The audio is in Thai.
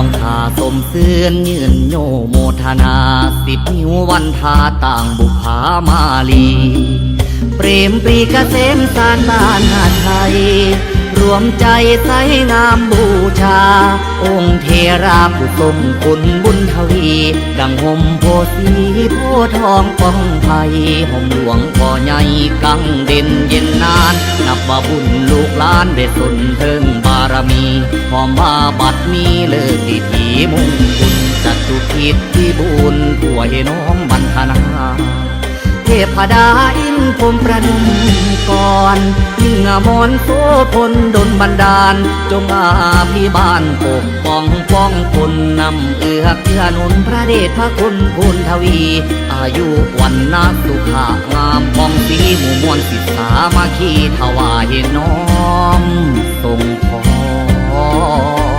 องทาสมเสื่อนยืนโยโมทนา10 นิ้ววันทาต่างบุพามาลีเปรมปรีเกษมสารบ้านหาไทยรวมใจใสงามบูชาองค์เทราผู้ทรงคุณบุญทวีดังห่มโพสีโพทองป้องไผ่ห่มหลวงพ่อใหญ่กังเด่นเย็นนานนับว่าบุญลูกหลานได้สนเทิงบารมีหอมว่าบัดนี้เลิกพิธีมงคลจัดทุกกิจที่บุญทั่วให้น้องบรรทนาเทพดาอินพรมประนุมก่อนยิ่งอมรโสพลดลบันดาลจงอาภิบาลปกป้องป้องคนนำเอื้อเกื้อหนุนพระเดชพระคุณพูนทวี อายุวันนาสุขางามปองสีหมู่มวลศิษย์สามัคคีถวายน้อมทรงพร